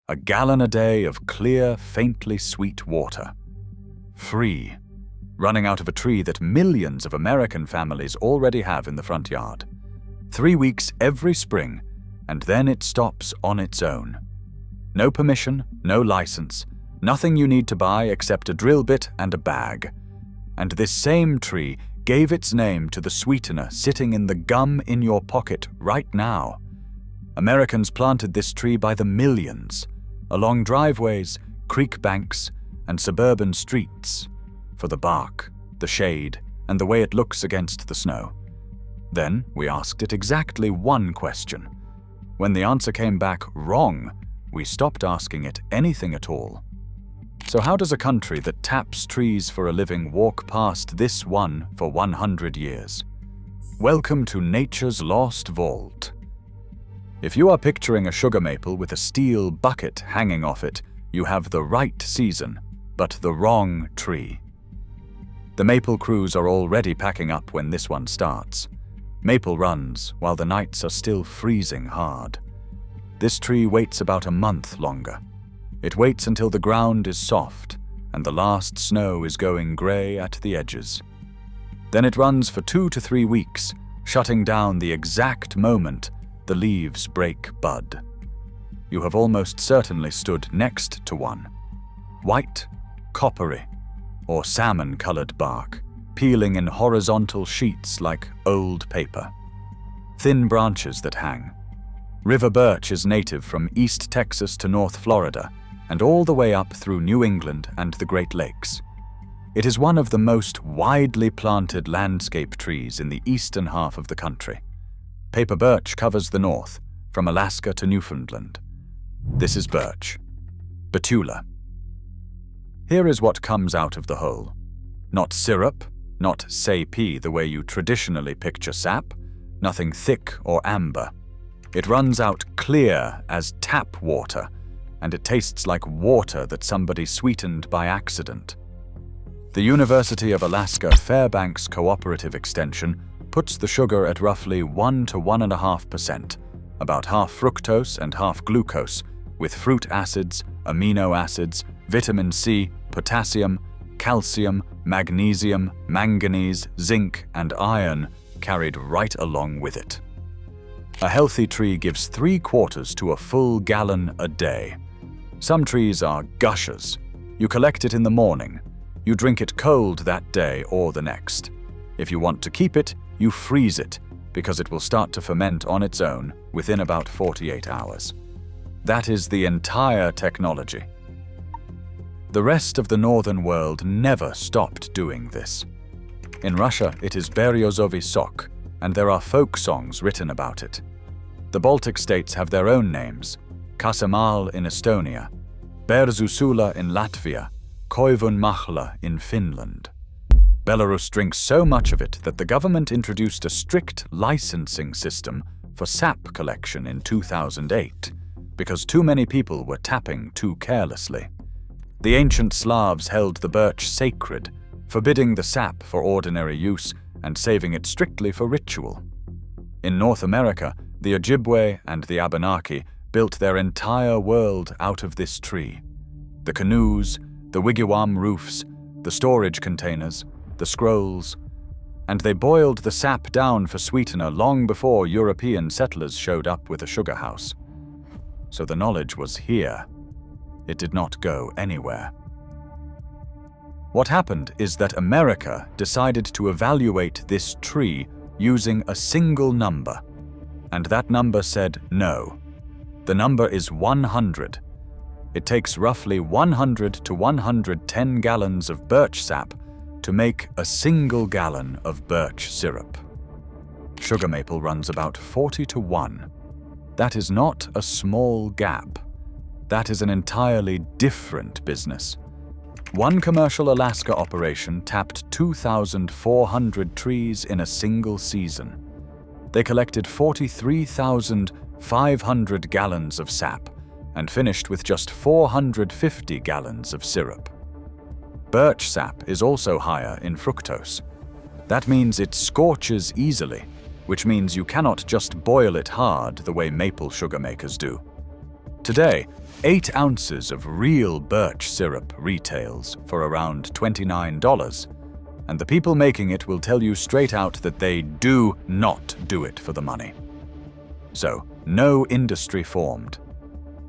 a gallon a day of clear, faintly sweet water. Free, running out of a tree that millions of American families already have in the front yard. 3 weeks every spring, and then it stops on its own. No permission, no license, nothing you need to buy except a drill bit and a bag. And this same tree gave its name to the sweetener sitting in the gum in your pocket right now. Americans planted this tree by the millions, along driveways, creek banks, and suburban streets, for the bark, the shade, and the way it looks against the snow. Then we asked it exactly one question. When the answer came back wrong, we stopped asking it anything at all. So how does a country that taps trees for a living walk past this one for 100 years? Welcome to nature's lost vault. If you are picturing a sugar maple with a steel bucket hanging off it, you have the right season, but the wrong tree. The maple crews are already packing up when this one starts. Maple runs while the nights are still freezing hard. This tree waits about a month longer. It waits until the ground is soft and the last snow is going gray at the edges. Then it runs for 2 to 3 weeks, shutting down the exact moment the leaves break bud. You have almost certainly stood next to one. White, coppery, or salmon-colored bark, peeling in horizontal sheets like old paper. Thin branches that hang. River birch is native from East Texas to North Florida, and all the way up through New England and the Great Lakes. It is one of the most widely planted landscape trees in the eastern half of the country. Paper birch covers the north, from Alaska to Newfoundland. This is birch. Betula. Here is what comes out of the hole. Not syrup, not sap the way you traditionally picture sap, nothing thick or amber. It runs out clear as tap water, and it tastes like water that somebody sweetened by accident. The University of Alaska Fairbanks Cooperative Extension puts the sugar at roughly 1 to 1.5%, about half fructose and half glucose, with fruit acids, amino acids, vitamin C, potassium, calcium, magnesium, manganese, zinc, and iron carried right along with it. A healthy tree gives 3/4 to a full gallon a day. Some trees are gushers. You collect it in the morning. You drink it cold that day or the next. If you want to keep it, you freeze it, because it will start to ferment on its own within about 48 hours. That is the entire technology. The rest of the northern world never stopped doing this. In Russia, it is Beryozovi sok, and there are folk songs written about it. The Baltic states have their own names: Kasemal in Estonia, Berzusula in Latvia, Koivunmahla in Finland. Belarus drinks so much of it that the government introduced a strict licensing system for sap collection in 2008, because too many people were tapping too carelessly. The ancient Slavs held the birch sacred, forbidding the sap for ordinary use and saving it strictly for ritual. In North America, the Ojibwe and the Abenaki built their entire world out of this tree. The canoes, the wigwam roofs, the storage containers, the scrolls, and they boiled the sap down for sweetener long before European settlers showed up with a sugar house. So the knowledge was here. It did not go anywhere. What happened is that America decided to evaluate this tree using a single number, and that number said no. The number is 100. It takes roughly 100 to 110 gallons of birch sap to make a single gallon of birch syrup. Sugar maple runs about 40 to 1. That is not a small gap. That is an entirely different business. One commercial Alaska operation tapped 2,400 trees in a single season. They collected 43,500 gallons of sap and finished with just 450 gallons of syrup. Birch sap is also higher in fructose. That means it scorches easily, which means you cannot just boil it hard the way maple sugar makers do. Today, 8 ounces of real birch syrup retails for around $29, and the people making it will tell you straight out that they do not do it for the money. So, no industry formed.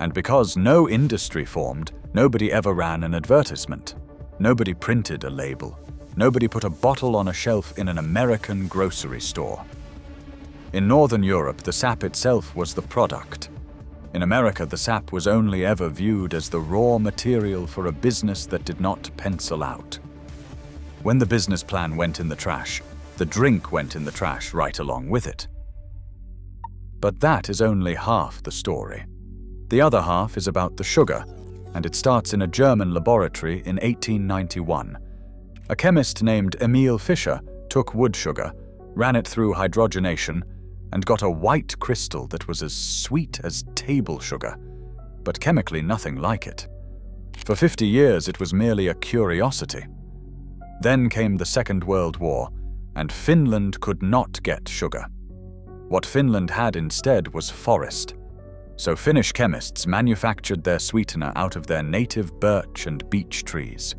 And because no industry formed, nobody ever ran an advertisement. Nobody printed a label. Nobody put a bottle on a shelf in an American grocery store. In Northern Europe, the sap itself was the product. In America, the sap was only ever viewed as the raw material for a business that did not pencil out. When the business plan went in the trash, the drink went in the trash right along with it. But that is only half the story. The other half is about the sugar, and it starts in a German laboratory in 1891. A chemist named Emil Fischer took wood sugar, ran it through hydrogenation, and got a white crystal that was as sweet as table sugar, but chemically nothing like it. For 50 years it was merely a curiosity. Then came the Second World War, and Finland could not get sugar. What Finland had instead was forest. So Finnish chemists manufactured their sweetener out of their native birch and beech trees.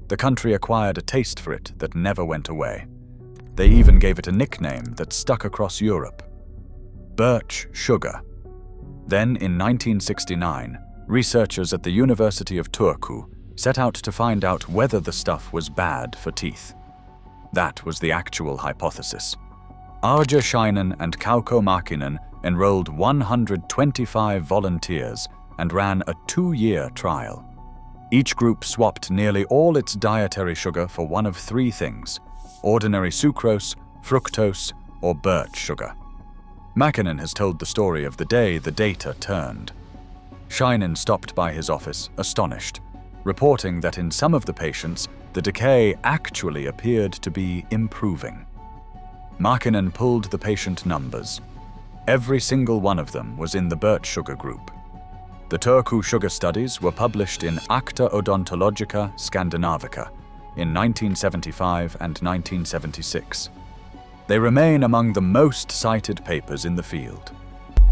The country acquired a taste for it that never went away. They even gave it a nickname that stuck across Europe: birch sugar. Then, in 1969, researchers at the University of Turku set out to find out whether the stuff was bad for teeth. That was the actual hypothesis. Arja Scheinen and Kauko Makinen enrolled 125 volunteers and ran a 2-year trial. Each group swapped nearly all its dietary sugar for one of 3 things: ordinary sucrose, fructose, or birch sugar. Makinen has told the story of the day the data turned. Scheinen stopped by his office, astonished, reporting that in some of the patients, the decay actually appeared to be improving. Makinen pulled the patient numbers. Every single one of them was in the birch sugar group. The Turku sugar studies were published in Acta Odontologica Scandinavica in 1975 and 1976. They remain among the most cited papers in the field.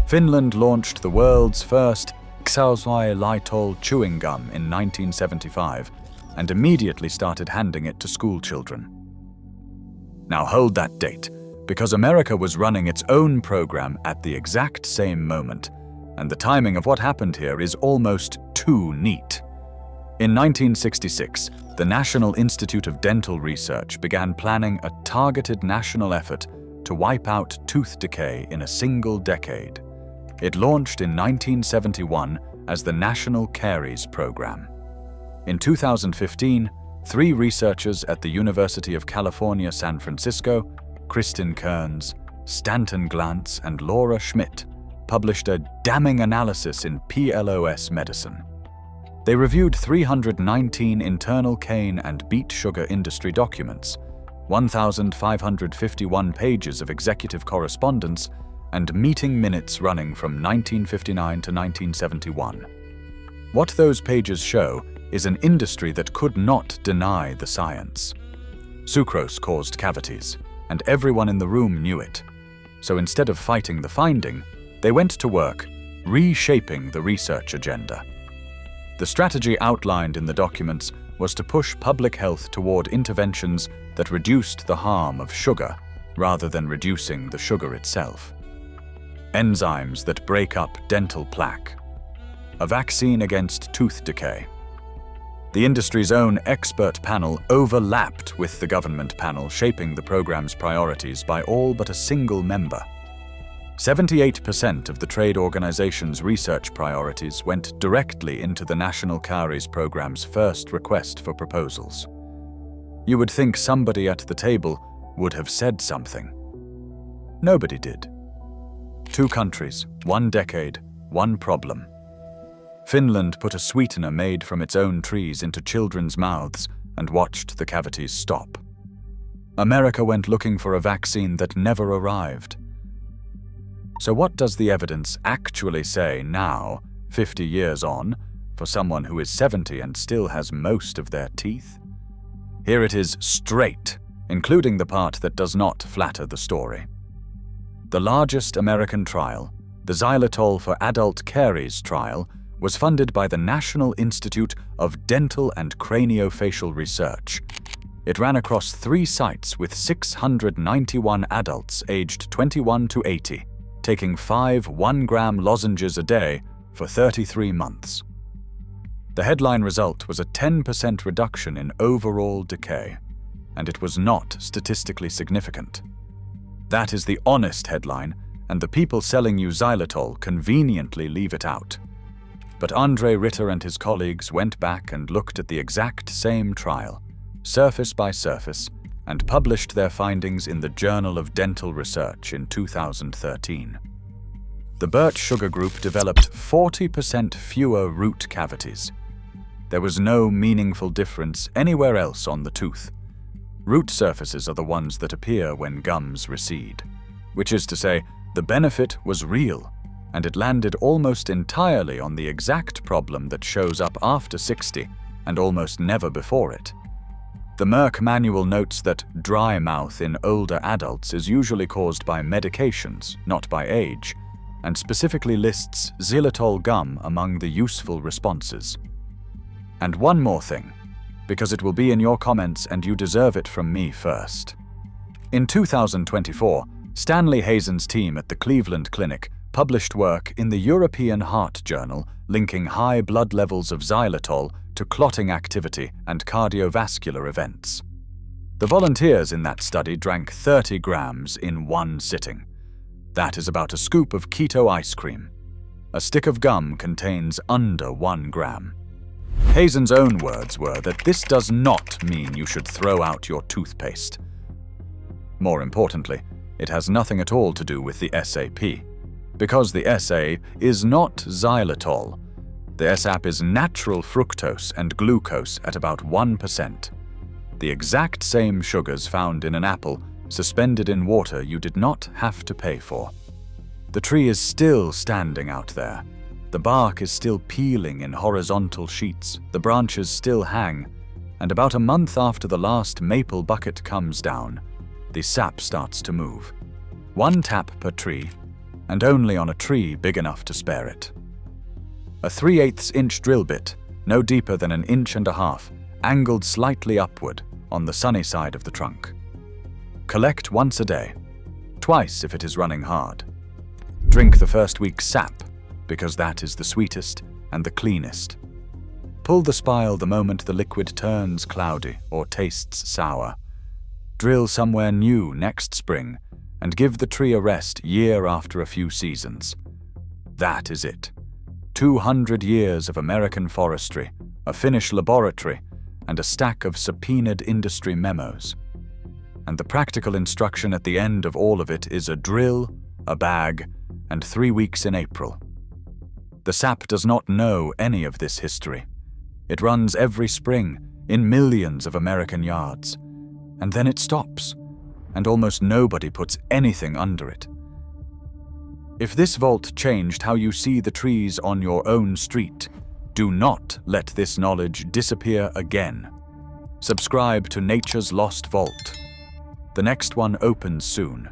Finland launched the world's first Xylitol chewing gum in 1975 and immediately started handing it to school children. Now hold that date, because America was running its own program at the exact same moment, and the timing of what happened here is almost too neat. In 1966, the National Institute of Dental Research began planning a targeted national effort to wipe out tooth decay in a single decade. It launched in 1971 as the National Caries Program. In 2015, 3 researchers at the University of California, San Francisco, Kristin Kearns, Stanton Glantz, and Laura Schmidt, published a damning analysis in PLOS Medicine. They reviewed 319 internal cane and beet sugar industry documents, 1,551 pages of executive correspondence, and meeting minutes running from 1959 to 1971. What those pages show is an industry that could not deny the science. Sucrose caused cavities, and everyone in the room knew it. So instead of fighting the finding, they went to work reshaping the research agenda. The strategy outlined in the documents was to push public health toward interventions that reduced the harm of sugar rather than reducing the sugar itself. Enzymes that break up dental plaque. A vaccine against tooth decay. The industry's own expert panel overlapped with the government panel shaping the program's priorities by all but a single member. 78% of the trade organization's research priorities went directly into the National Caries Program's first request for proposals. You would think somebody at the table would have said something. Nobody did. 2 countries, 1 decade, 1 problem. Finland put a sweetener made from its own trees into children's mouths and watched the cavities stop. America went looking for a vaccine that never arrived. So what does the evidence actually say now, 50 years on, for someone who is 70 and still has most of their teeth? Here it is straight, including the part that does not flatter the story. The largest American trial, the Xylitol for adult caries trial, was funded by the National Institute of Dental and Craniofacial Research. It ran across 3 sites with 691 adults aged 21 to 80, taking 5 1-gram lozenges a day for 33 months. The headline result was a 10% reduction in overall decay, and it was not statistically significant. That is the honest headline, and the people selling you xylitol conveniently leave it out. But Andre Ritter and his colleagues went back and looked at the exact same trial, surface by surface, and published their findings in the Journal of Dental Research in 2013. The Birch sugar group developed 40% fewer root cavities. There was no meaningful difference anywhere else on the tooth. Root surfaces are the ones that appear when gums recede, which is to say, the benefit was real, and it landed almost entirely on the exact problem that shows up after 60 and almost never before it. The Merck manual notes that dry mouth in older adults is usually caused by medications, not by age, and specifically lists xylitol gum among the useful responses. And one more thing, because it will be in your comments and you deserve it from me first. In 2024, Stanley Hazen's team at the Cleveland Clinic published work in the European Heart Journal linking high blood levels of xylitol to clotting activity and cardiovascular events. The volunteers in that study drank 30 grams in one sitting. That is about a scoop of keto ice cream. A stick of gum contains under 1 gram. Hazen's own words were that this does not mean you should throw out your toothpaste. More importantly, it has nothing at all to do with the SAP, because the SA is not xylitol. The SAP is natural fructose and glucose at about 1%. The exact same sugars found in an apple, suspended in water you did not have to pay for. The tree is still standing out there. The bark is still peeling in horizontal sheets, the branches still hang, and about a month after the last maple bucket comes down, the sap starts to move. 1 tap per tree, and only on a tree big enough to spare it. A 3/8 inch drill bit, no deeper than 1.5 inches, angled slightly upward on the sunny side of the trunk. Collect once a day, twice if it is running hard. Drink the first week's sap, because that is the sweetest and the cleanest. Pull the spile the moment the liquid turns cloudy or tastes sour. Drill somewhere new next spring and give the tree a rest year after a few seasons. That is it. 200 years of American forestry, a Finnish laboratory, and a stack of subpoenaed industry memos. And the practical instruction at the end of all of it is a drill, a bag, and 3 weeks in April. The sap does not know any of this history. It runs every spring in millions of American yards, and then it stops, and almost nobody puts anything under it. If this vault changed how you see the trees on your own street, do not let this knowledge disappear again. Subscribe to Nature's Lost Vault. The next one opens soon.